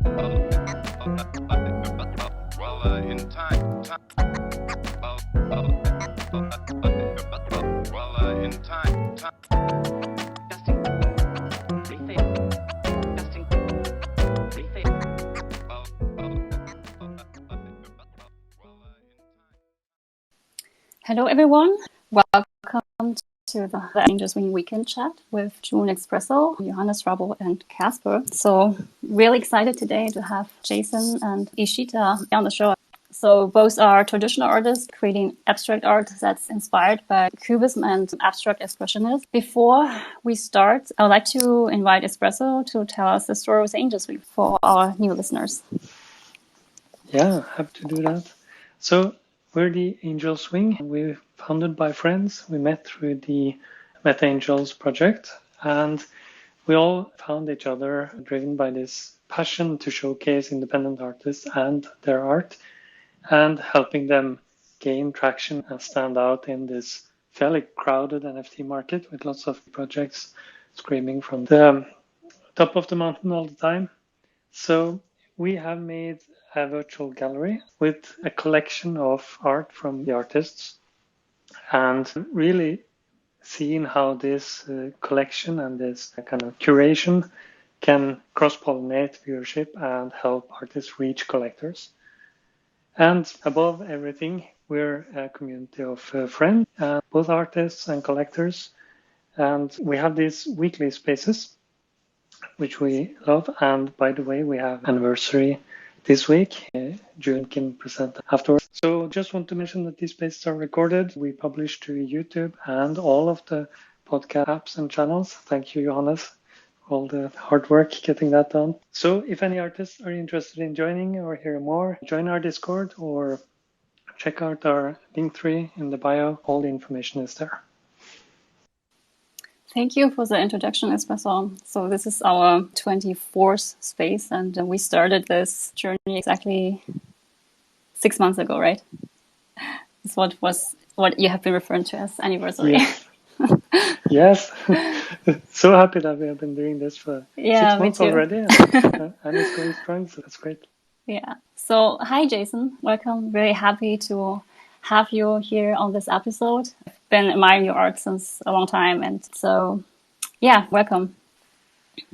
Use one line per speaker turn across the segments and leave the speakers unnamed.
In time, in time. Testing. Refail. Testing. Refail.
Hello, everyone. Welcome to the Angels Wing Weekend Chat with June Espresso, Johannes Rabo, and Casper. So, really excited today to have Jason and Ishita on the show. So, both are traditional artists creating abstract art that's inspired by Cubism and abstract expressionism. Before we start, I would like to invite Espresso to tell us the story with Angels Wing for our new listeners.
Yeah, happy to do that. So we're the Angels Wing. We're founded by friends. We met through the Meta Angels project, and we all found each other driven by this passion to showcase independent artists and their art, and helping them gain traction and stand out in this fairly crowded NFT market with lots of projects screaming from the top of the mountain all the time. So we have made a virtual gallery with a collection of art from the artists, and really seeing how this collection and this kind of curation can cross-pollinate viewership and help artists reach collectors. And above everything, we're a community of friends, both artists and collectors. And we have these weekly spaces, which we love. And by the way, we have anniversary this week. June can present afterwards. So just want to mention that these spaces are recorded. We publish to YouTube and all of the podcast apps and channels. Thank you, Johannes, for all the hard work getting that done. So if any artists are interested in joining or hear more, join our Discord or check out our Linktree in the bio. All the information is there.
Thank you for the introduction, Espresso. So this is our 24th space, and we started this journey exactly 6 months ago, right? It's what you have been referring to as anniversary.
Yes. So happy that we have been doing this for 6 months already, and it's going strong, so that's great.
Yeah. So hi, Jason. Welcome. Very happy to have you here on this episode. I've been admiring your art since a long time, and so yeah, welcome.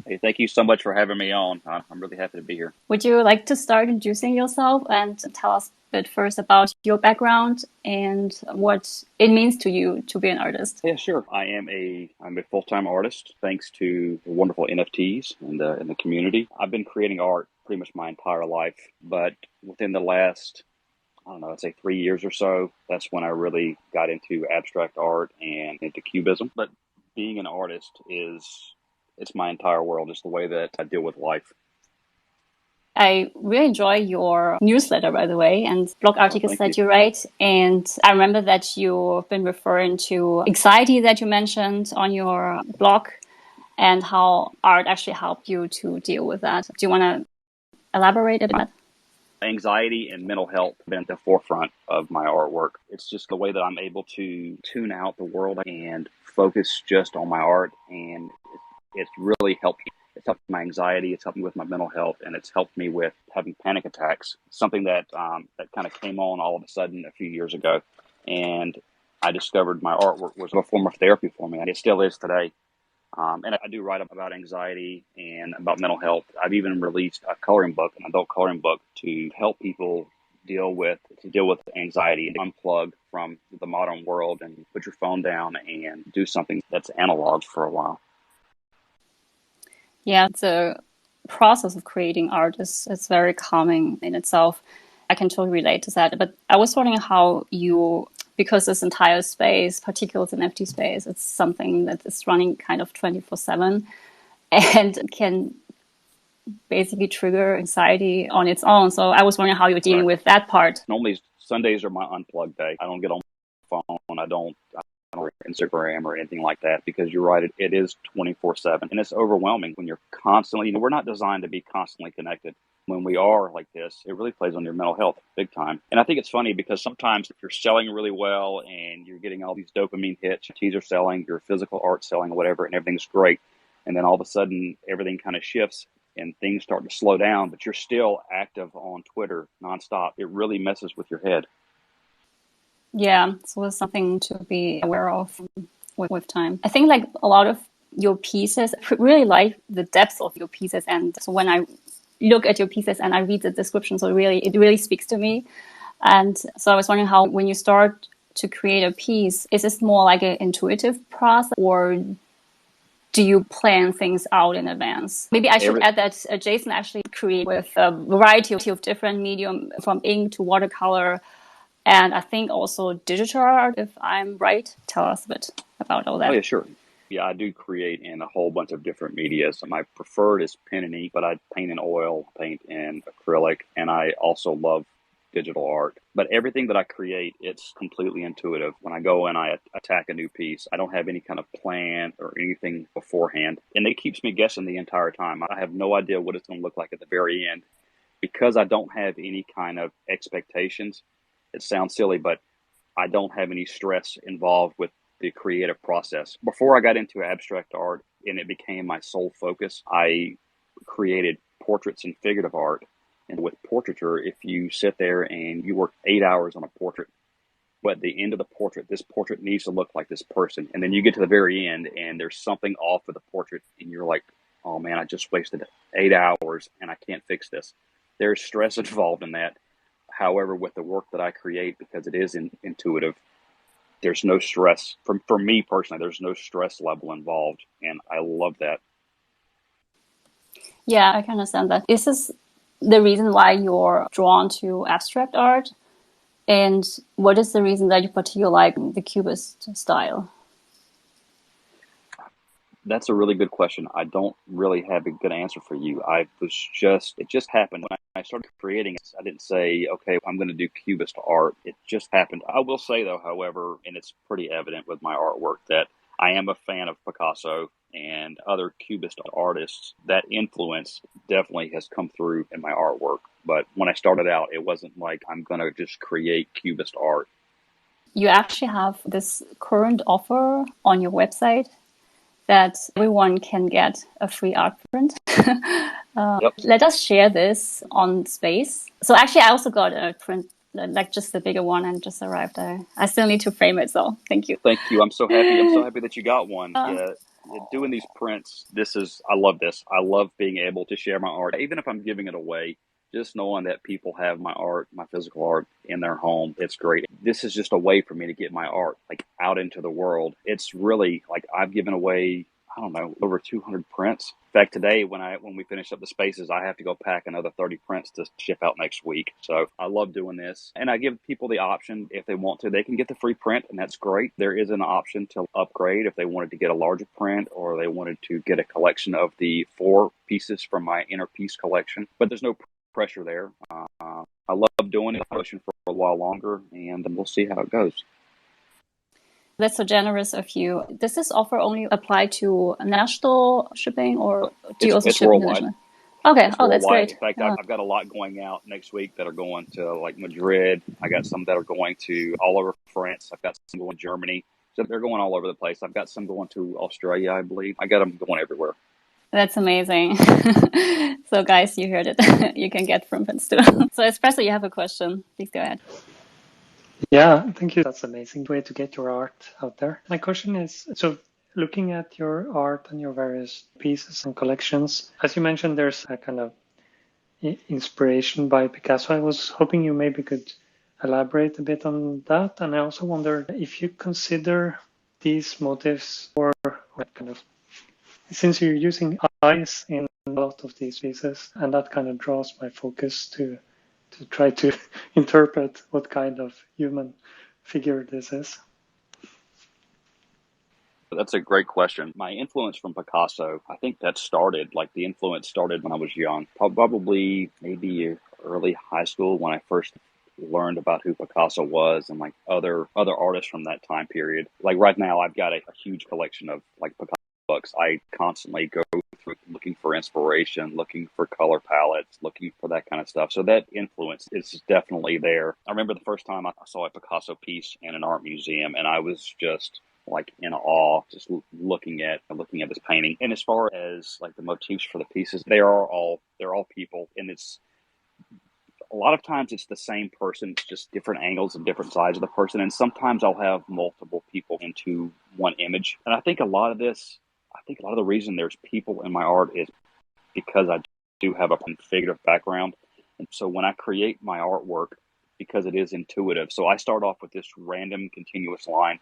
Hey, thank you so much for having me on. I'm really happy to be here.
Would you like to start introducing yourself and tell us a bit first about your background and what it means to you to be an artist?
Yeah, sure. I'm a full-time artist thanks to the wonderful NFTs in the community. I've been creating art pretty much my entire life, but within the last, I'd say 3 years or so, that's when I really got into abstract art and into Cubism. But being an artist it's my entire world. It's the way that I deal with life.
I really enjoy your newsletter, by the way, and blog articles that you write. And I remember that you've been referring to anxiety that you mentioned on your blog and how art actually helped you to deal with that. Do you want to elaborate a bit?
Anxiety and mental health have been at the forefront of my artwork. It's just the way that I'm able to tune out the world and focus just on my art, and it's really helped me. It's helped my anxiety, it's helped me with my mental health, and it's helped me with having panic attacks, something that kind of came on all of a sudden a few years ago. And I discovered my artwork was a form of therapy for me, and it still is today. And I do write about anxiety and about mental health. I've even released a coloring book, an adult coloring book, to help people deal with anxiety and unplug from the modern world and put your phone down and do something that's analog for a while.
Yeah, the process of creating art is very calming in itself. I can totally relate to that. But I was wondering how you, because this entire space, particularly the NFT space, it's something that is running kind of 24/7 and can basically trigger anxiety on its own. So I was wondering how you're dealing with that part.
Normally, Sundays are my unplugged day. I don't get on my phone. I don't Instagram or anything like that, because you're right, it is 24/7, and it's overwhelming when you're constantly, we're not designed to be constantly connected. When we are like this, it really plays on your mental health big time. And I think it's funny because sometimes if you're selling really well and you're getting all these dopamine hits, your teas are selling, your physical art selling, whatever, and everything's great, and then all of a sudden everything kind of shifts and things start to slow down, but you're still active on Twitter nonstop, it really messes with your head.
Yeah, so it's something to be aware of with time. I think like a lot of your pieces, I really like the depth of your pieces. And so when I look at your pieces and I read the description, so it really speaks to me. And so I was wondering how, when you start to create a piece, is this more like an intuitive process, or do you plan things out in advance? Maybe I should add that Jason actually creates with a variety of different medium, from ink to watercolor, and I think also digital art, if I'm right. Tell us a bit about all that.
Oh, yeah, sure. Yeah, I do create in a whole bunch of different media. So my preferred is pen and ink, but I paint in oil, paint in acrylic, and I also love digital art. But everything that I create, it's completely intuitive. When I go and I attack a new piece, I don't have any kind of plan or anything beforehand. And it keeps me guessing the entire time. I have no idea what it's going to look like at the very end. Because I don't have any kind of expectations, it sounds silly, but I don't have any stress involved with the creative process. Before I got into abstract art and it became my sole focus, I created portraits and figurative art. And with portraiture, if you sit there and you work 8 hours on a portrait, but at the end of the portrait, this portrait needs to look like this person. And then you get to the very end and there's something off with the portrait and you're like, oh man, I just wasted 8 hours and I can't fix this. There's stress involved in that. However, with the work that I create, because it is intuitive, there's no stress. For me personally, there's no stress level involved. And I love that.
Yeah, I can understand that. Is this the reason why you're drawn to abstract art? And what is the reason that you particularly like the Cubist style?
That's a really good question. I don't really have a good answer for you. It just happened. When I started creating it, I didn't say, okay, I'm going to do Cubist art. It just happened. I will say though, however, and it's pretty evident with my artwork, that I am a fan of Picasso and other Cubist artists. That influence definitely has come through in my artwork. But when I started out, it wasn't like I'm going to just create Cubist art.
You actually have this current offer on your website that everyone can get a free art print.
Yep.
Let us share this on Space. So actually, I also got a print, like just the bigger one, and just arrived there. I still need to frame it, so thank you.
Thank you. I'm so happy. I'm so happy that you got one. Yeah, doing these prints, I love this. I love being able to share my art, even if I'm giving it away. Just knowing that people have my art, my physical art in their home, it's great. This is just a way for me to get my art like out into the world. It's really like I've given away, I don't know, over 200 prints. In fact, today when we finish up the spaces, I have to go pack another 30 prints to ship out next week. So I love doing this. And I give people the option, if they want to, they can get the free print, and that's great. There is an option to upgrade if they wanted to get a larger print or they wanted to get a collection of the 4 pieces from my inner piece collection. But there's no pressure there. I love doing it. I'll pushing for a while longer, and we'll see how it goes.
That's so generous of you. Does this offer only apply to national shipping, or do you also ship internationally? Okay. It's
worldwide.
That's great.
In fact, I've got a lot going out next week that are going to like Madrid. I got some that are going to all over France. I've got some going to Germany. So they're going all over the place. I've got some going to Australia, I believe. I got them going everywhere.
That's amazing. So guys, you heard it. You can get from prints too. So Espresso, you have a question. Please go ahead.
Yeah, thank you. That's an amazing way to get your art out there. My question is, so looking at your art and your various pieces and collections, as you mentioned, there's a kind of inspiration by Picasso. I was hoping you maybe could elaborate a bit on that. And I also wonder if you consider these motifs or kind of, since you're using eyes in a lot of these pieces, and that kind of draws my focus to try to interpret what kind of human figure this is.
That's a great question. My influence from Picasso, I think the influence started when I was young, probably maybe early high school when I first learned about who Picasso was and like other artists from that time period. Like right now, I've got a huge collection of like Picasso books. I constantly go through looking for inspiration, looking for color palettes, looking for that kind of stuff. So that influence is definitely there. I remember the first time I saw a Picasso piece in an art museum, and I was just like in awe, just looking at this painting. And as far as like the motifs for the pieces, they're all people, and it's a lot of times it's the same person, it's just different angles and different sides of the person. And sometimes I'll have multiple people into one image. And I think a lot of the reason there's people in my art is because I do have a figurative background. And so when I create my artwork, because it is intuitive, so I start off with this random continuous line,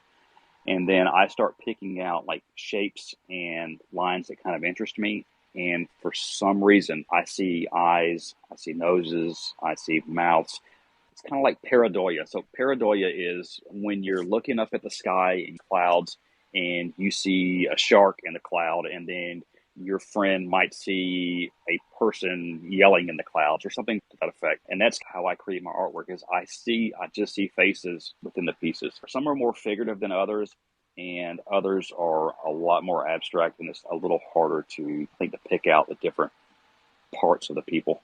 and then I start picking out like shapes and lines that kind of interest me. And for some reason, I see eyes, I see noses, I see mouths. It's kind of like pareidolia. So pareidolia is when you're looking up at the sky in clouds and you see a shark in the cloud, and then your friend might see a person yelling in the clouds or something to that effect. And that's how I create my artwork, is I just see faces within the pieces. Some are more figurative than others, and others are a lot more abstract, and it's a little harder to, I think, to pick out the different parts of the people.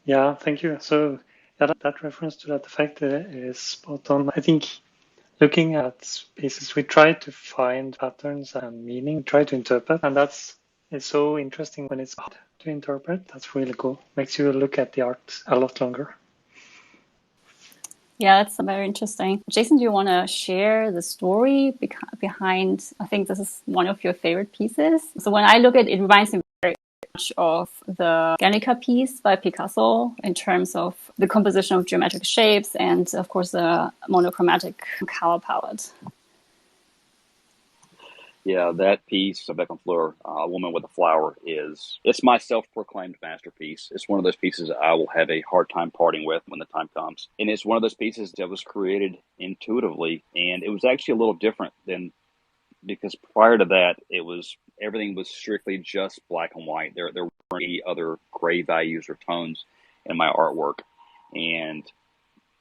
Yeah, thank you. So that reference to that effect is spot on. I think looking at pieces, we try to find patterns and meaning, try to interpret, and it's so interesting when it's hard to interpret. That's really cool. Makes you look at the art a lot longer.
Yeah, that's very interesting. Jason, do you want to share the story behind, I think this is one of your favorite pieces. So when I look at it, it reminds me very much of the Guernica piece by Picasso in terms of the composition of geometric shapes and, of course, the monochromatic color palette.
Yeah, that piece of Beckham Fleur, A Woman with a Flower, it's my self-proclaimed masterpiece. It's one of those pieces I will have a hard time parting with when the time comes. And it's one of those pieces that was created intuitively, and it was actually a little different because prior to that, everything was strictly just black and white. There weren't any other gray values or tones in my artwork. And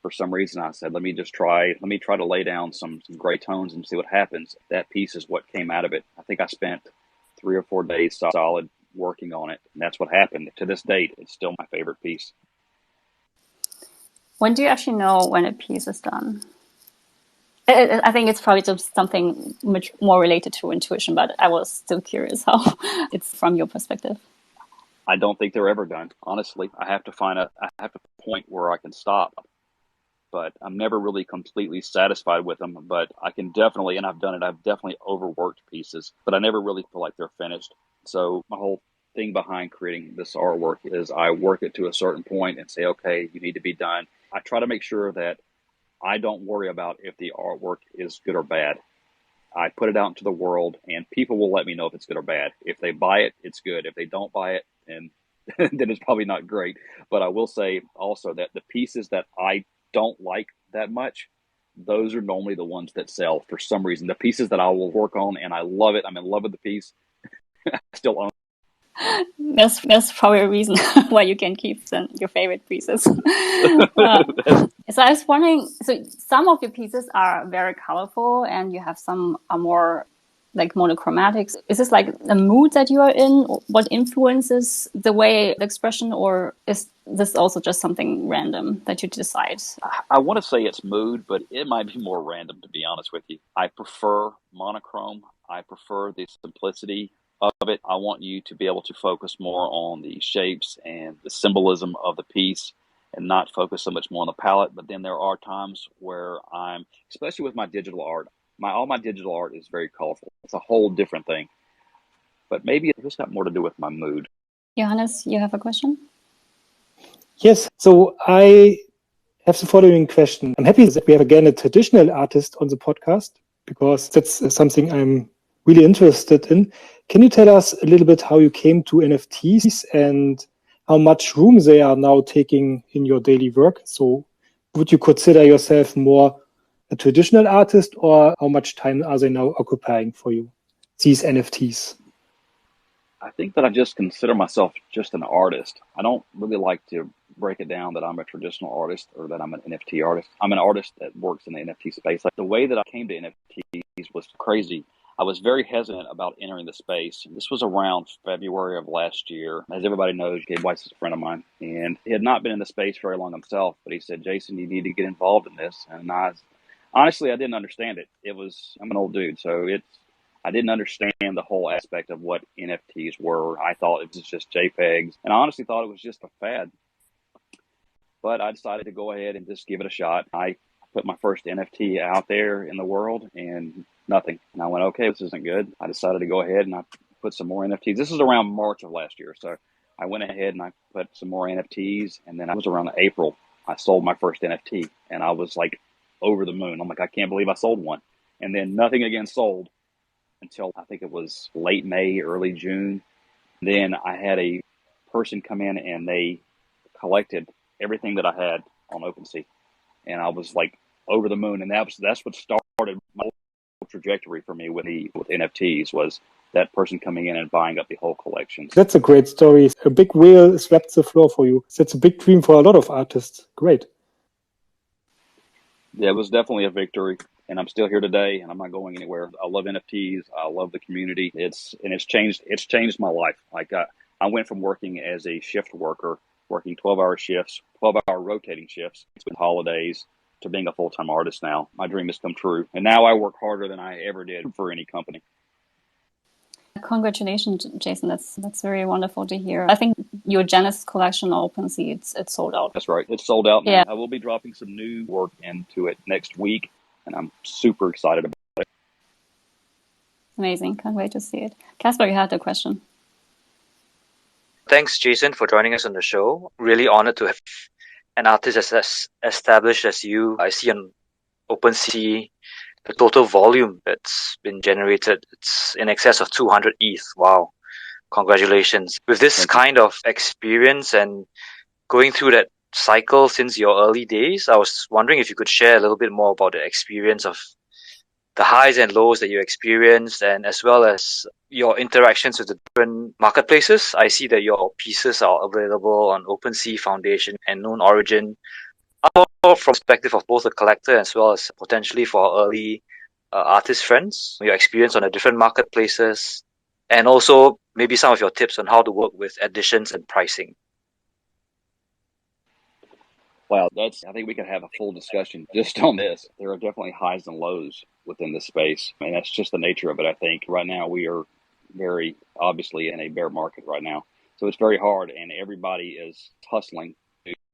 for some reason, I said, let me try to lay down some gray tones and see what happens. That piece is what came out of it. I think I spent 3 or 4 days solid working on it, and that's what happened. To this date, it's still my favorite piece.
When do you actually know when a piece is done? I think it's probably just something much more related to intuition, but I was still curious how it's from your perspective.
I don't think they're ever done. Honestly, I have to find a point where I can stop. But I'm never really completely satisfied with them. But I can definitely, and I've done it, I've definitely overworked pieces, but I never really feel like they're finished. So my whole thing behind creating this artwork is I work it to a certain point and say, okay, you need to be done. I try to make sure that I don't worry about if the artwork is good or bad. I put it out into the world, and people will let me know if it's good or bad. If they buy it, it's good. If they don't buy it, then it's probably not great. But I will say also that the pieces that I don't like that much, those are normally the ones that sell for some reason. The pieces that I will work on and I love it, I'm in love with the piece, I still own it.
That's probably a reason why you can keep your favorite pieces. So I was wondering, so some of your pieces are very colorful and you have some are more like monochromatics. Is this like a mood that you are in? What influences the way the expression, or is this also just something random that you decide?
I want to say it's mood, but it might be more random, to be honest with you. I prefer monochrome. I prefer the simplicity of it. I want you to be able to focus more on the shapes and the symbolism of the piece and not focus so much more on the palette. But then there are times where especially with my digital art, all my digital art is very colorful. It's a whole different thing. But maybe it's got more to do with my mood.
Johannes, you have a question?
Yes. So I have the following question. I'm happy that we have again a traditional artist on the podcast, because that's something I'm really interested in. Can you tell us a little bit how you came to NFTs and how much room they are now taking in your daily work? So would you consider yourself more a traditional artist, or how much time are they now occupying for you, these NFTs?
I think that I just consider myself just an artist. I don't really like to break it down that I'm a traditional artist or that I'm an NFT artist. I'm an artist that works in the NFT space. Like the way that I came to NFTs was crazy. I was very hesitant about entering the space. This was around February of last year. As everybody knows, Gabe Weiss is a friend of mine, and he had not been in the space very long himself, but he said, Jason, you need to get involved in this. And Honestly, I didn't understand it. I'm an old dude, so I didn't understand the whole aspect of what NFTs were. I thought it was just JPEGs, and I honestly thought it was just a fad. But I decided to go ahead and just give it a shot. I put my first NFT out there in the world and nothing. And I went, okay, this isn't good. I decided to go ahead and I put some more NFTs. This was around March of last year. So I went ahead and I put some more NFTs. And then I was around April, I sold my first NFT. And I was like over the moon. I'm like, I can't believe I sold one. And then nothing again sold until I think it was late May, early June. Then I had a person come in and they collected everything that I had on OpenSea, and I was like over the moon. And that's what started my whole trajectory for me with NFTs, was that person coming in and buying up the whole collection.
That's a great story. A big whale swept the floor for you. That's a big dream for a lot of artists. Great.
Yeah, it was definitely a victory, and I'm still here today, and I'm not going anywhere. I love NFTs. I love the community. It's changed my life. Like I went from working as a shift worker, working 12-hour shifts, 12-hour rotating shifts with holidays, to being a full-time artist now. My dream has come true, and now I work harder than I ever did for any company.
Congratulations, Jason. That's very wonderful to hear. I think your Genesis collection on OpenSea, it's sold out.
That's right. It's sold out now.
Yeah.
I will be dropping some new work into it next week, and I'm super excited about it.
Amazing. Can't wait to see it. Casper, you had a question.
Thanks, Jason, for joining us on the show. Really honored to have an artist as established as you. I see on OpenSea the total volume that's been generated. It's in excess of 200 ETH. Wow. Congratulations. With this kind of experience and going through that cycle since your early days, I was wondering if you could share a little bit more about the experience of the highs and lows that you experienced, and as well as your interactions with the different marketplaces. I see that your pieces are available on OpenSea, Foundation, and Known Origin. From perspective of both a collector as well as potentially for early artist friends, your experience on the different marketplaces, and also maybe some of your tips on how to work with editions and pricing.
Wow, I think we could have a full discussion just on this. There are definitely highs and lows within this space. I mean, that's just the nature of it, I think. Right now, we are very obviously in a bear market right now. So it's very hard, and everybody is hustling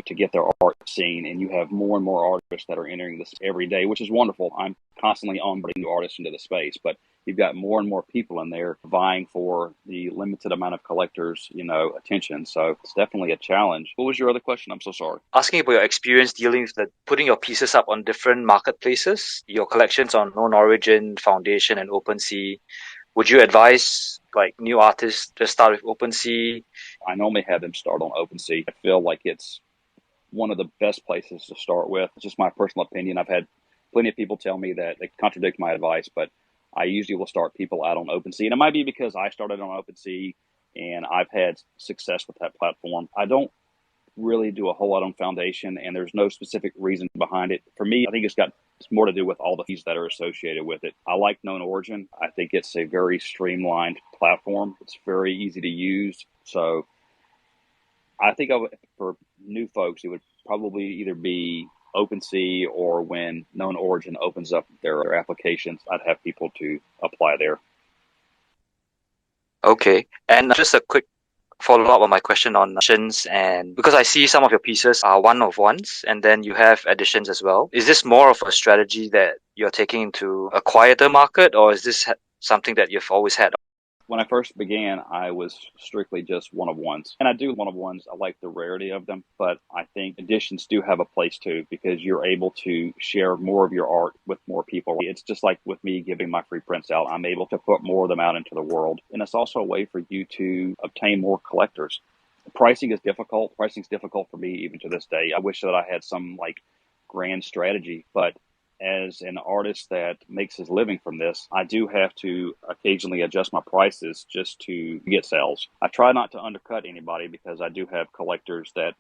to get their art seen, and you have more and more artists that are entering this every day, which is wonderful. I'm constantly onboarding new artists into the space, but you've got more and more people in there vying for the limited amount of collectors, attention. So it's definitely a challenge. What was your other question? I'm so sorry.
Asking about your experience dealing with putting your pieces up on different marketplaces, your collections on Known Origin, Foundation, and OpenSea. Would you advise new artists to start with OpenSea?
I normally have them start on OpenSea. I feel like it's one of the best places to start with. It's just my personal opinion. I've had plenty of people tell me that they contradict my advice, but I usually will start people out on OpenSea. And it might be because I started on OpenSea and I've had success with that platform. I don't really do a whole lot on Foundation, and there's no specific reason behind it. For me, I think it's more to do with all the fees that are associated with it. I like Known Origin. I think it's a very streamlined platform. It's very easy to use. So I think for new folks, it would probably either be OpenSea, or when Known Origin opens up their applications, I'd have people to apply there.
Okay. And just a quick follow-up on my question on editions, and because I see some of your pieces are one-of-ones, and then you have editions as well. Is this more of a strategy that you're taking into a quieter market, or is this something that you've always had?
When I first began, I was strictly just one-of-ones. And I do one-of-ones. I like the rarity of them, but I think editions do have a place too, because you're able to share more of your art with more people. It's just like with me giving my free prints out. I'm able to put more of them out into the world. And it's also a way for you to obtain more collectors. Pricing is difficult. Pricing is difficult for me even to this day. I wish that I had some grand strategy, but as an artist that makes his living from this, I do have to occasionally adjust my prices just to get sales. I try not to undercut anybody, because I do have collectors that,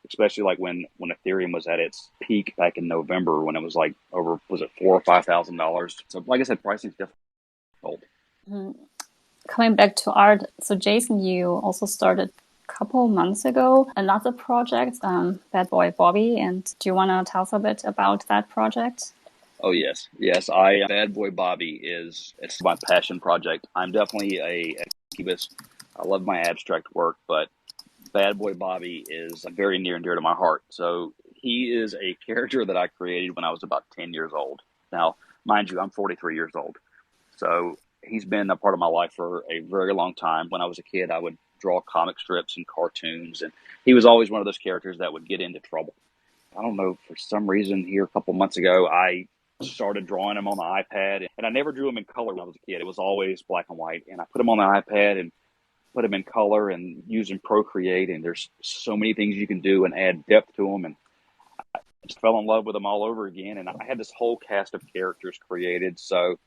especially when Ethereum was at its peak back in November, when it was over, was it $4,000 or $5,000? So like I said, pricing is difficult.
Coming back to art, so Jason, you also started couple months ago another project, Bad Boy Bobby, and do you want to tell us a bit about that project?
Oh yes. I Bad Boy Bobby it's my passion project. I'm definitely a cubist. I love my abstract work, but Bad Boy Bobby is very near and dear to my heart. So he is a character that I created when I was about 10 years old. Now, mind you, I'm 43 years old. So he's been a part of my life for a very long time. When I was a kid, I would draw comic strips and cartoons, and he was always one of those characters that would get into trouble. I don't know, for some reason here a couple months ago, I started drawing him on the iPad, and I never drew him in color when I was a kid. It was always black and white, and I put him on the iPad and put him in color and using Procreate, and there's so many things you can do and add depth to them, and I just fell in love with them all over again. And I had this whole cast of characters created, so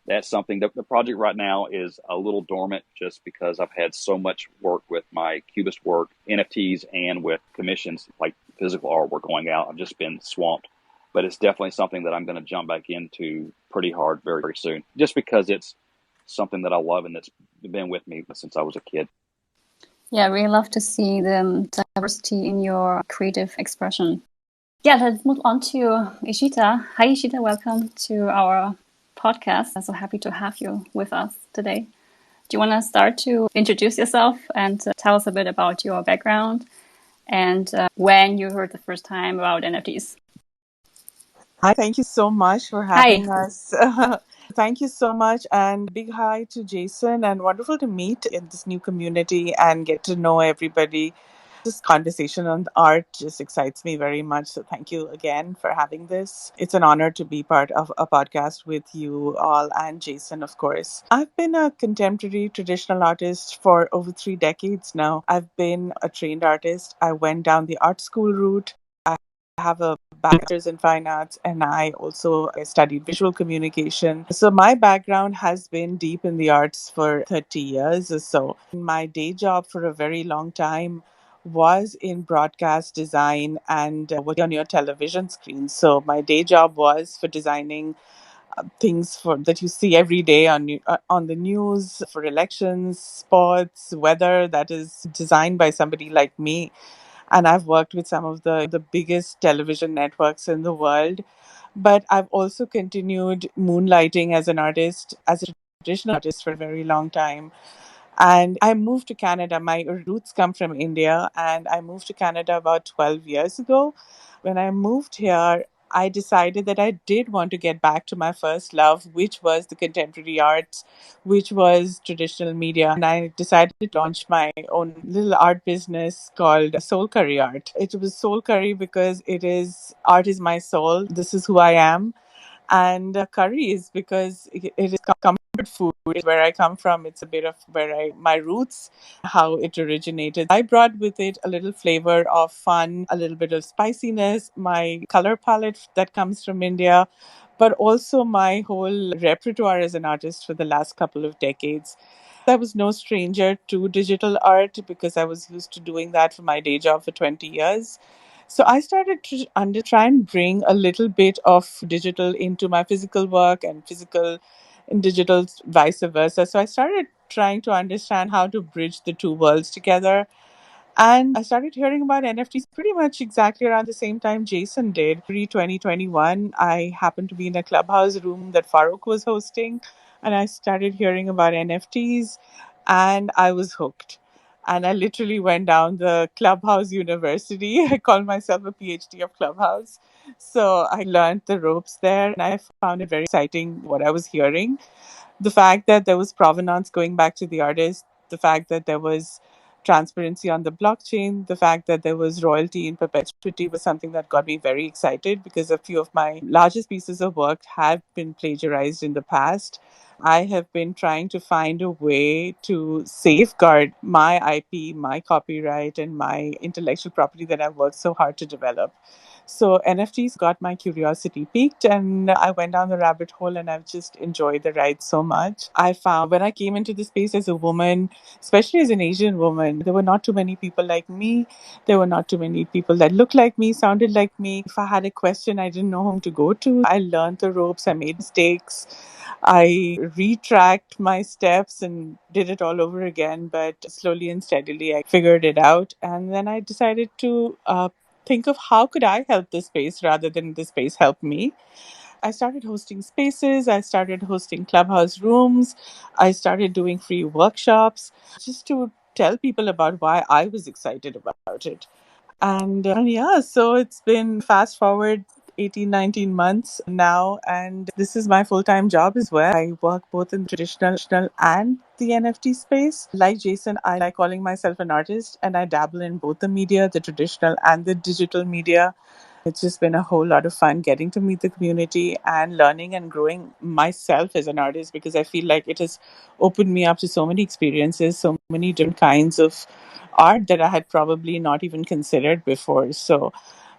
that's something that the project right now is a little dormant just because I've had so much work with my Cubist work, NFTs, and with commissions like physical artwork going out. I've just been swamped, but it's definitely something that I'm going to jump back into pretty hard very, very soon, just because it's something that I love and that's been with me since I was a kid.
Yeah, I really love to see the diversity in your creative expression. Yeah, let's move on to Ishita. Hi, Ishita. Welcome to our podcast. I'm so happy to have you with us today. Do you want to start to introduce yourself and tell us a bit about your background and when you heard the first time about NFTs?
Hi, thank you so much for
Hi.
having us. Thank you so much, and big hi to Jason, and wonderful to meet in this new community and get to know everybody. This conversation on art just excites me very much. So thank you again for having this. It's an honor to be part of a podcast with you all and Jason, of course. I've been a contemporary traditional artist for over 3 decades now. I've been a trained artist. I went down the art school route. I have a bachelor's in fine arts, and I also studied visual communication. So my background has been deep in the arts for 30 years or so. My day job for a very long time was in broadcast design and working on your television screen. So my day job was for designing things for that you see every day on the news, for elections, sports, weather, that is designed by somebody like me. And I've worked with some of the biggest television networks in the world. But I've also continued moonlighting as an artist, as a traditional artist for a very long time. And I moved to Canada. My roots come from India, and I moved to Canada about 12 years ago. When I moved here, I decided that I did want to get back to my first love, which was the contemporary arts, which was traditional media. And I decided to launch my own little art business called Soul Curry Art. It was Soul Curry because art is my soul. This is who I am. And curry is because it is comfort food. It's where I come from. It's a bit of my roots, how it originated. I brought with it a little flavor of fun, a little bit of spiciness, my color palette that comes from India, but also my whole repertoire as an artist for the last couple of decades. I was no stranger to digital art because I was used to doing that for my day job for 20 years. So I started to try and bring a little bit of digital into my physical work and physical and digital vice versa. So I started trying to understand how to bridge the two worlds together. And I started hearing about NFTs pretty much exactly around the same time Jason did. Pre 2021, I happened to be in a clubhouse room that Farouk was hosting, and I started hearing about NFTs, and I was hooked. And I literally went down the Clubhouse University. I call myself a PhD of Clubhouse. So I learned the ropes there, and I found it very exciting what I was hearing. The fact that there was provenance going back to the artist, the fact that there was transparency on the blockchain, the fact that there was royalty in perpetuity was something that got me very excited because a few of my largest pieces of work have been plagiarized in the past. I have been trying to find a way to safeguard my IP, my copyright, and my intellectual property that I've worked so hard to develop. So NFTs got my curiosity piqued, and I went down the rabbit hole, and I've just enjoyed the ride so much. I found when I came into the space as a woman, especially as an Asian woman, there were not too many people like me. There were not too many people that looked like me, sounded like me. If I had a question, I didn't know whom to go to. I learned the ropes, I made mistakes. I retracked my steps and did it all over again, but slowly and steadily I figured it out. And then I decided to think of how could I help this space rather than this space help me. I started hosting spaces, I started hosting clubhouse rooms, I started doing free workshops just to tell people about why I was excited about it. And yeah, so it's been fast forward 18, 19 months now, and this is my full time job as well. I work both in the traditional and the NFT space. Like Jason, I like calling myself an artist, and I dabble in both the media, the traditional and the digital media. It's just been a whole lot of fun getting to meet the community and learning and growing myself as an artist, because I feel like it has opened me up to so many experiences, so many different kinds of art that I had probably not even considered before. So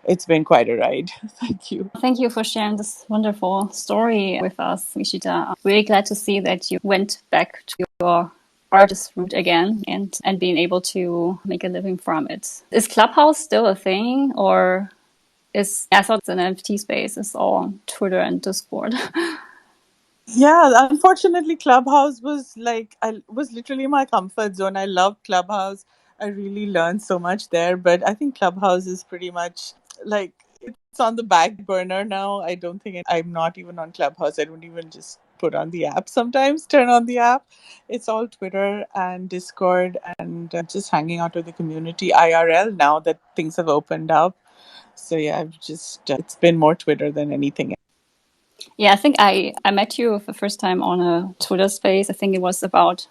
it's been quite a ride. Thank you.
Thank you for sharing this wonderful story with us, Ishita. I'm really glad to see that you went back to your artist route again and being able to make a living from it. Is Clubhouse still a thing, or I thought it's an NFT space, it's all on Twitter and Discord.
Yeah, unfortunately, Clubhouse was literally my comfort zone. I loved Clubhouse. I really learned so much there, but I think Clubhouse is pretty much like it's on the back burner now. I don't think I'm not even on Clubhouse. I don't even just put on the app sometimes, turn on the app. It's all Twitter and Discord and just hanging out with the community IRL now that things have opened up. So yeah, I've just it's been more Twitter than anything.
Yeah, I think I met you for the first time on a Twitter space. I think it was about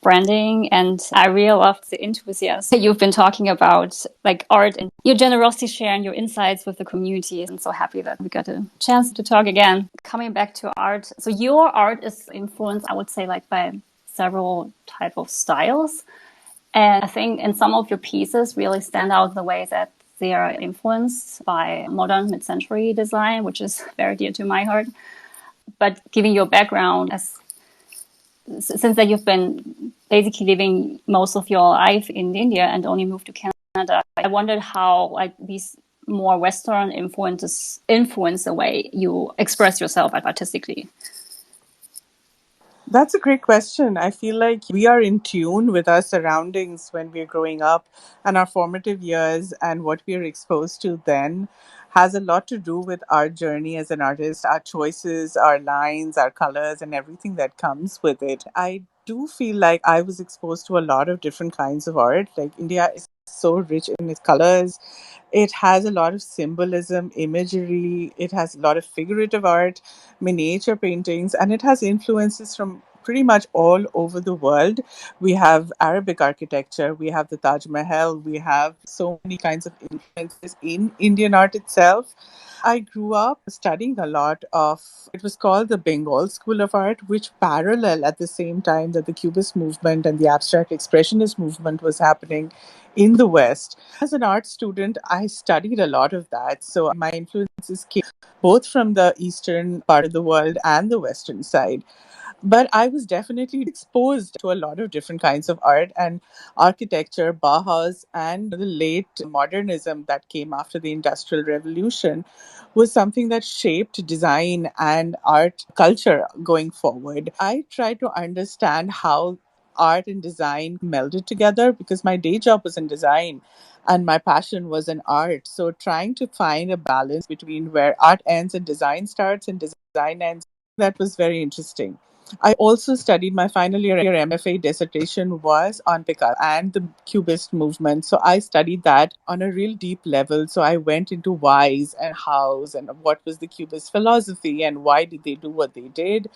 branding, and I really loved the enthusiasm you've been talking about, like art and your generosity sharing your insights with the community. I'm so happy that we got a chance to talk again. Coming back to art, so your art is influenced, I would say, like by several type of styles, and I think in some of your pieces really stand out the way that they are influenced by modern mid-century design, which is very dear to my heart. But given your background as since that you've been basically living most of your life in India and only moved to Canada, I wondered how like these more Western influences influence the way you express yourself artistically.
That's a great question. I feel like we are in tune with our surroundings when we're growing up, and our formative years and what we are exposed to then has a lot to do with our journey as an artist, our choices, our lines, our colors, and everything that comes with it. I do feel like I was exposed to a lot of different kinds of art. Like India is so rich in its colors. It has a lot of symbolism, imagery, it has a lot of figurative art, miniature paintings, and it has influences from pretty much all over the world. We have Arabic architecture, we have the Taj Mahal, we have so many kinds of influences in Indian art itself. I grew up studying a lot of, it was called the Bengal School of Art, which parallel at the same time that the Cubist movement and the abstract expressionist movement was happening in the West. As an art student, I studied a lot of that. So my influences came both from the eastern part of the world and the western side. But I was definitely exposed to a lot of different kinds of art and architecture, Bauhaus, and the late modernism that came after the Industrial Revolution was something that shaped design and art culture going forward. I tried to understand how art and design melded together because my day job was in design and my passion was in art. So trying to find a balance between where art ends and design starts and design ends, that was very interesting. I also studied my final year MFA dissertation was on Picasso and the Cubist movement. So I studied that on a real deep level. So I went into whys and hows and what was the Cubist philosophy and why did they do what they did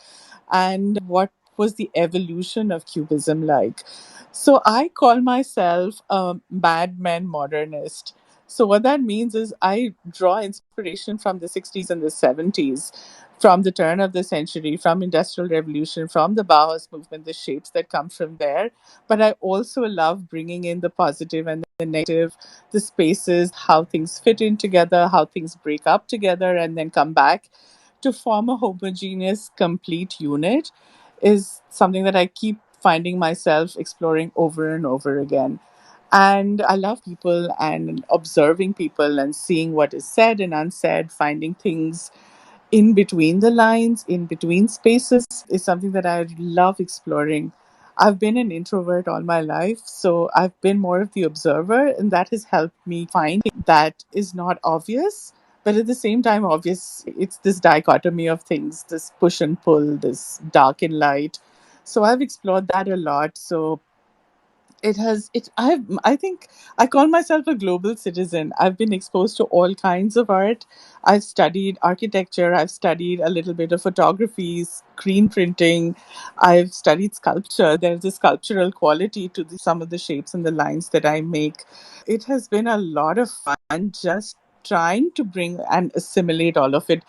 and what was the evolution of Cubism like. So I call myself a madman modernist. So what that means is I draw inspiration from the 60s and the 70s, from the turn of the century, from industrial revolution, from the Bauhaus movement, the shapes that come from there. But I also love bringing in the positive and the negative, the spaces, how things fit in together, how things break up together and then come back to form a homogeneous, complete unit is something that I keep finding myself exploring over and over again. And I love people and observing people and seeing what is said and unsaid, finding things in between the lines, in between spaces is something that I love exploring. I've been an introvert all my life, so I've been more of the observer, and that has helped me find that is not obvious, But at the same time, obviously, it's this dichotomy of things, this push and pull, this dark and light. So I've explored that a lot. So I think I call myself a global citizen. I've been exposed to all kinds of art. I've studied architecture, I've studied a little bit of photography, screen printing, I've studied sculpture. There's a sculptural quality to some of the shapes and the lines that I make. It has been a lot of fun just trying to bring and assimilate all of it.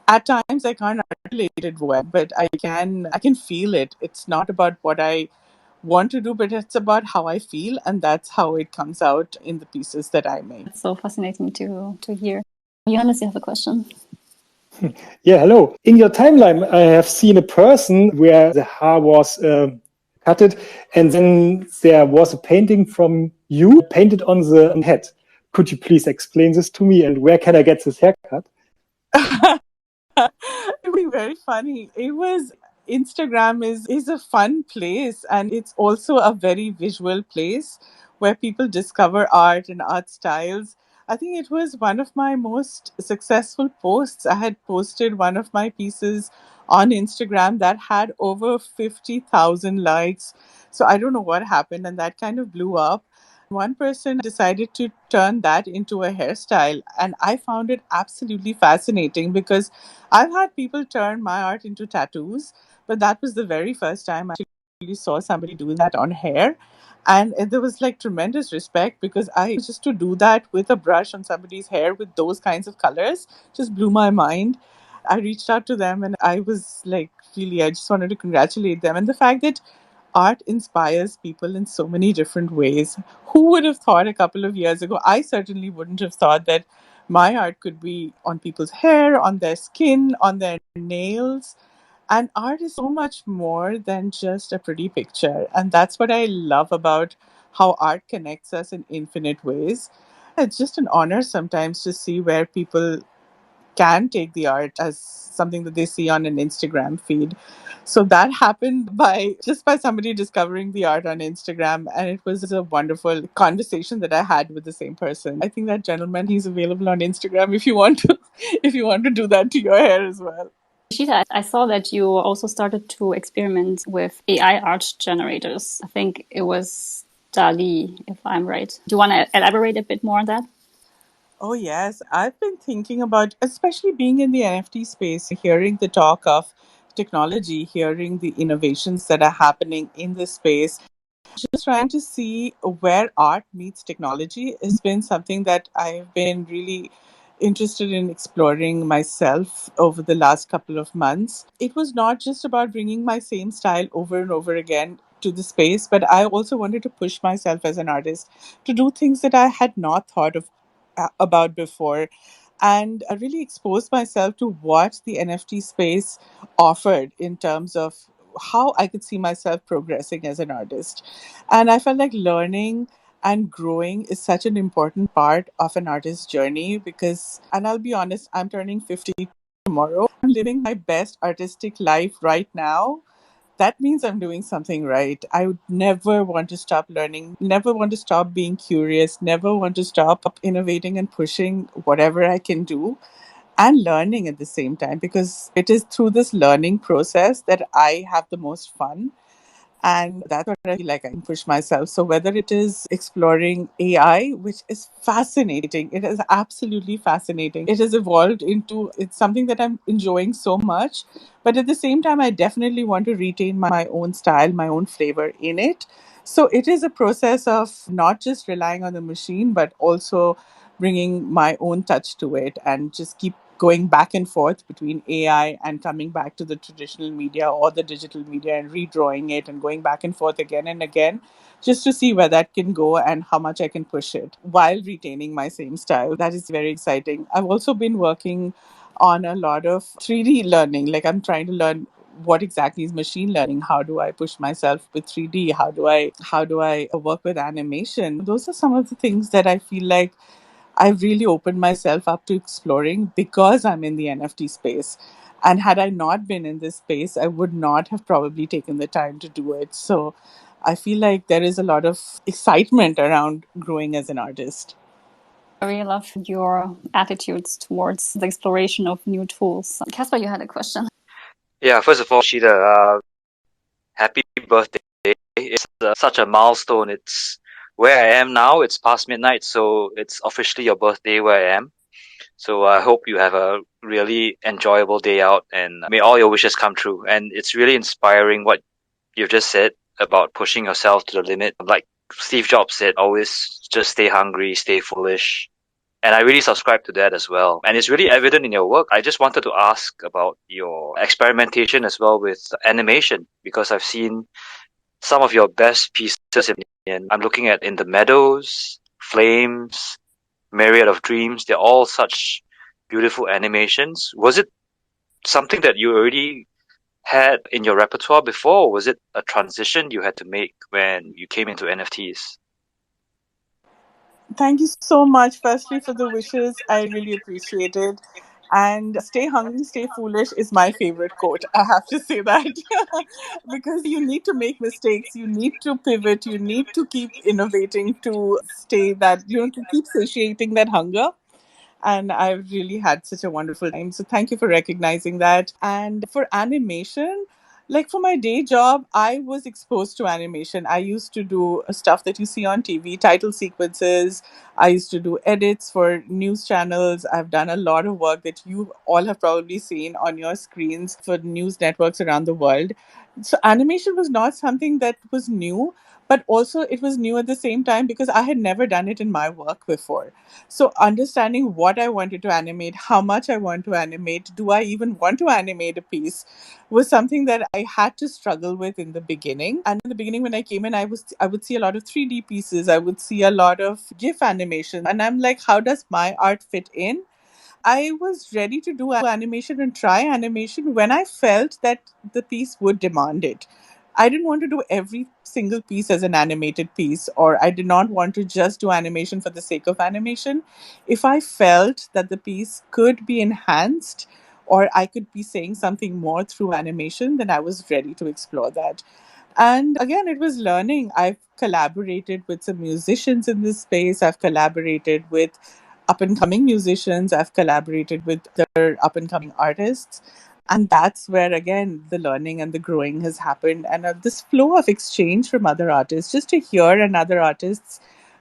At times I can't articulate it well, but I can feel it. It's not about what I want to do, but it's about how I feel, and that's how it comes out in the pieces that I make.
It's so fascinating to hear. Johannes, you have a question?
Yeah, hello. In your timeline, I have seen a person where the hair was cutted, and then there was a painting from you painted on the head. Could you please explain this to me, and where can I get this haircut?
It would be very funny. It was Instagram is a fun place, and it's also a very visual place where people discover art and art styles. I think it was one of my most successful posts. I had posted one of my pieces on Instagram that had over 50,000 likes. So I don't know what happened, and that kind of blew up. One person decided to turn that into a hairstyle, and I found it absolutely fascinating because I've had people turn my art into tattoos, but that was the very first time I actually saw somebody do that on hair. And there was like tremendous respect because I just to do that with a brush on somebody's hair with those kinds of colors just blew my mind. I reached out to them and I was like, really, I just wanted to congratulate them. And the fact that art inspires people in so many different ways. Who would have thought a couple of years ago? I certainly wouldn't have thought that my art could be on people's hair, on their skin, on their nails. And art is so much more than just a pretty picture. And that's what I love about how art connects us in infinite ways. It's just an honor sometimes to see where people can take the art as something that they see on an Instagram feed. So that happened by somebody discovering the art on Instagram, and it was a wonderful conversation that I had with the same person. I think that gentleman, he's available on Instagram if you want to if you want to do that to your hair as well.
Ishita, I saw that you also started to experiment with AI art generators. I think it was Dali, if I'm right. Do you want to elaborate a bit more on that?
Oh, yes. I've been thinking about, especially being in the NFT space, hearing the talk of technology, hearing the innovations that are happening in this space, just trying to see where art meets technology has been something that I've been really interested in exploring myself over the last couple of months. It was not just about bringing my same style over and over again to the space, but I also wanted to push myself as an artist to do things that I had not thought of about before, and I really exposed myself to what the NFT space offered in terms of how I could see myself progressing as an artist. And I felt like learning and growing is such an important part of an artist's journey because, and I'll be honest, I'm turning 50 tomorrow. I'm living my best artistic life right now. That means I'm doing something right. I would never want to stop learning, never want to stop being curious, never want to stop innovating and pushing whatever I can do and learning at the same time because it is through this learning process that I have the most fun. And that's what I feel like I can push myself. So whether it is exploring AI, which is fascinating, it is absolutely fascinating. It has evolved into it's something that I'm enjoying so much. But at the same time, I definitely want to retain my own style, my own flavor in it. So it is a process of not just relying on the machine, but also bringing my own touch to it and just keep going back and forth between AI and coming back to the traditional media or the digital media and redrawing it and going back and forth again and again just to see where that can go and how much I can push it while retaining my same style. That is very exciting. I've also been working on a lot of 3D learning. Like I'm trying to learn what exactly is machine learning, how do I push myself with 3D, how do I work with animation. Those are some of the things that I feel like I've really opened myself up to exploring because I'm in the NFT space. And had I not been in this space, I would not have probably taken the time to do it. So I feel like there is a lot of excitement around growing as an artist.
I really love your attitudes towards the exploration of new tools. Casper, you had a question.
Yeah, first of all, Ishita, happy birthday. It's such a milestone. It's where I am now. It's past midnight, so it's officially your birthday where I am. So I hope you have a really enjoyable day out and may all your wishes come true. And it's really inspiring what you've just said about pushing yourself to the limit. Like Steve Jobs said, always just stay hungry, stay foolish. And I really subscribe to that as well. And it's really evident in your work. I just wanted to ask about your experimentation as well with animation, because I've seen some of your best pieces I'm looking at In the Meadows, Flames, Myriad of Dreams. They're all such beautiful animations. Was it something that you already had in your repertoire before, or was it a transition you had to make when you came into NFTs?
Thank you so much, firstly, for the wishes. I really appreciate it. And stay hungry, stay foolish is my favorite quote. I have to say that because you need to make mistakes, you need to pivot, you need to keep innovating to stay that, to keep satiating that hunger. And I've really had such a wonderful time. So thank you for recognizing that. And for animation, like for my day job, I was exposed to animation. I used to do stuff that you see on TV, title sequences. I used to do edits for news channels. I've done a lot of work that you all have probably seen on your screens for news networks around the world. So animation was not something that was new, but also it was new at the same time because I had never done it in my work before. So understanding what I wanted to animate, how much I want to animate, do I even want to animate a piece, was something that I had to struggle with in the beginning. And in the beginning, when I came in, I would see a lot of 3D pieces, I would see a lot of GIF animation, and I'm like, how does my art fit in? I was ready to do animation and try animation when I felt that the piece would demand it. I didn't want to do every single piece as an animated piece, or I did not want to just do animation for the sake of animation. If I felt that the piece could be enhanced or I could be saying something more through animation, then I was ready to explore that. And again, it was learning. I've collaborated with some musicians in this space. I've collaborated with up and coming musicians. I've collaborated with other up and coming artists. And that's where, again, the learning and the growing has happened. And this flow of exchange from other artists, just to hear another artist's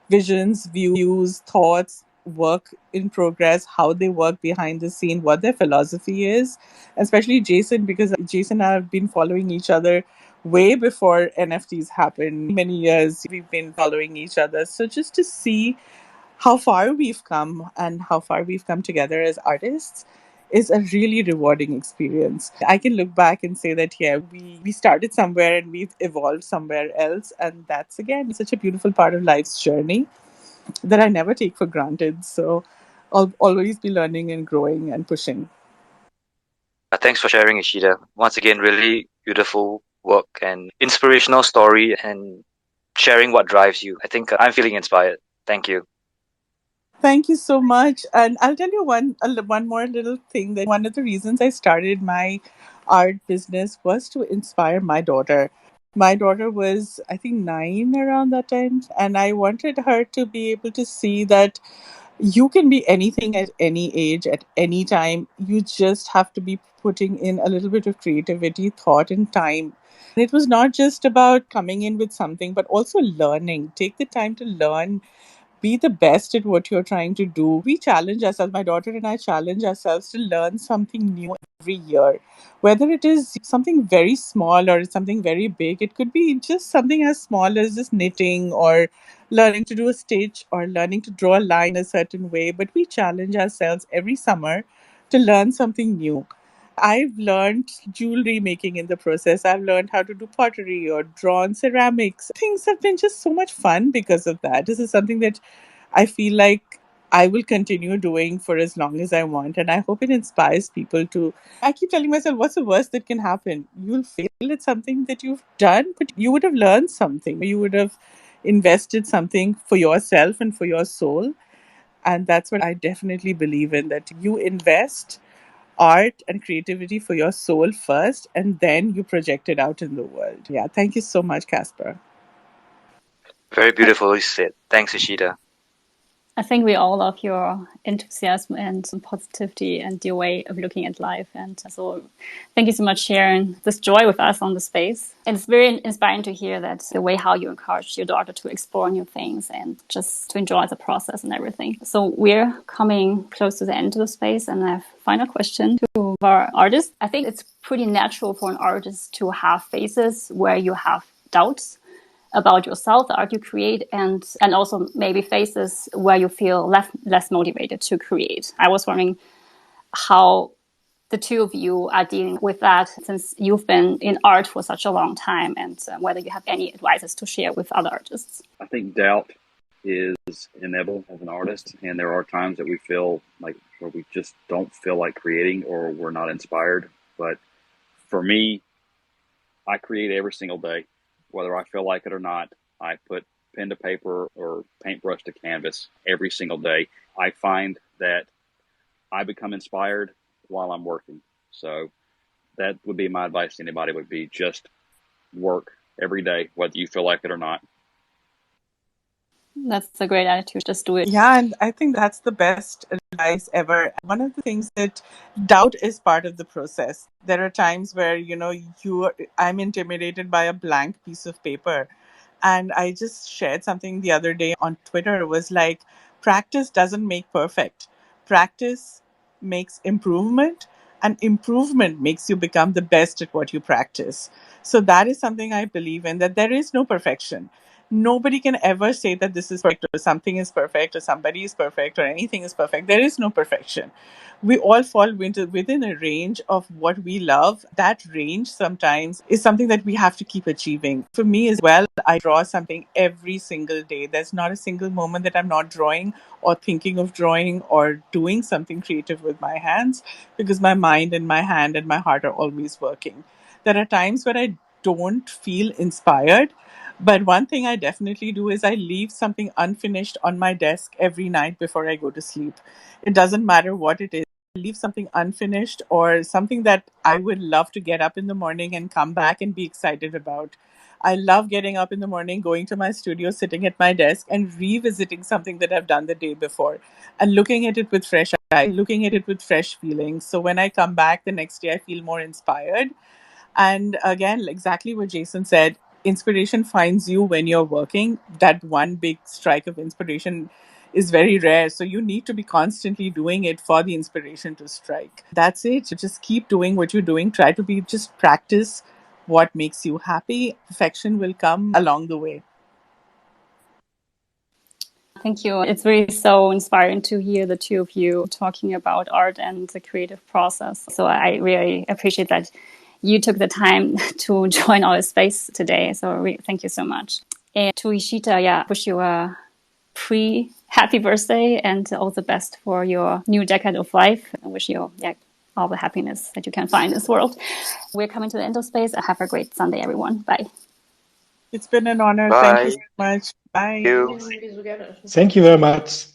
visions, views, thoughts, work in progress, how they work behind the scene, what their philosophy is. Especially Jason, because Jason and I have been following each other way before NFTs happened. Many years we've been following each other. So just to see how far we've come and how far we've come together as artists is a really rewarding experience. I can look back and say that, yeah, we started somewhere and we've evolved somewhere else. And that's, again, such a beautiful part of life's journey that I never take for granted. So I'll always be learning and growing and pushing.
Thanks for sharing, Ishida. Once again, really beautiful work and inspirational story and sharing what drives you. I think I'm feeling inspired. Thank you.
Thank you so much. And I'll tell you one more little thing, that one of the reasons I started my art business was to inspire my daughter. My daughter was, I think, 9 around that time, and I wanted her to be able to see that you can be anything at any age, at any time. You just have to be putting in a little bit of creativity, thought, and time. And it was not just about coming in with something, but also learning. Take the time to learn, be the best at what you're trying to do. We challenge ourselves, my daughter and I challenge ourselves to learn something new every year. Whether it is something very small or something very big, it could be just something as small as just knitting or learning to do a stitch or learning to draw a line a certain way. But we challenge ourselves every summer to learn something new. I've learned jewelry making in the process. I've learned how to do pottery or drawn ceramics. Things have been just so much fun because of that. This is something that I feel like I will continue doing for as long as I want. And I hope it inspires people to. I keep telling myself, what's the worst that can happen? You'll fail at something that you've done, but you would have learned something. You would have invested something for yourself and for your soul. And that's what I definitely believe in, that you invest art and creativity for your soul first, and then you project it out in the world. Yeah, thank you so much, Casper.
Very beautifully said. Thanks, Ishida.
I think we all love your enthusiasm and positivity and your way of looking at life. And so thank you so much sharing this joy with us on the space. And it's very inspiring to hear that the way how you encourage your daughter to explore new things and just to enjoy the process and everything. So we're coming close to the end of the space, and I have a final question to our artists. I think it's pretty natural for an artist to have phases where you have doubts about yourself, the art you create, and also maybe phases where you feel less motivated to create. I was wondering how the two of you are dealing with that since you've been in art for such a long time, and whether you have any advices to share with other artists.
I think doubt is inevitable as an artist, and there are times that we feel like where we just don't feel like creating or we're not inspired. But for me, I create every single day. Whether I feel like it or not, I put pen to paper or paintbrush to canvas every single day. I find that I become inspired while I'm working. So that would be my advice to anybody, would be just work every day, whether you feel like it or not.
That's a great attitude. Just do it.
Yeah, and I think that's the best advice ever. One of the things that doubt is part of the process. There are times where, I'm intimidated by a blank piece of paper. And I just shared something the other day on Twitter. It was like, practice doesn't make perfect. Practice makes improvement, and improvement makes you become the best at what you practice. So that is something I believe in, that there is no perfection. Nobody can ever say that this is perfect or something is perfect or somebody is perfect or anything is perfect. There is no perfection. We all fall within a range of what we love. That range sometimes is something that we have to keep achieving. For me as well, I draw something every single day. There's not a single moment that I'm not drawing or thinking of drawing or doing something creative with my hands, because my mind and my hand and my heart are always working. There are times where I don't feel inspired, but one thing I definitely do is I leave something unfinished on my desk every night before I go to sleep. It doesn't matter what it is. I leave something unfinished or something that I would love to get up in the morning and come back and be excited about. I love getting up in the morning, going to my studio, sitting at my desk and revisiting something that I've done the day before and looking at it with fresh eyes, looking at it with fresh feelings. So when I come back the next day, I feel more inspired. And again, exactly what Jason said, inspiration finds you when you're working. That one big strike of inspiration is very rare. So you need to be constantly doing it for the inspiration to strike. That's it. Just keep doing what you're doing. Just practice what makes you happy. Perfection will come along the way.
Thank you. It's really so inspiring to hear the two of you talking about art and the creative process. So I really appreciate that you took the time to join our space today. So thank you so much. And to Ishita, wish you a happy birthday and all the best for your new decade of life. I wish you all the happiness that you can find in this world. We're coming to the end of space. Have a great Sunday, everyone. Bye.
It's been an honor.
Bye.
Thank you so much. Bye.
Thank you.
Thank you very much.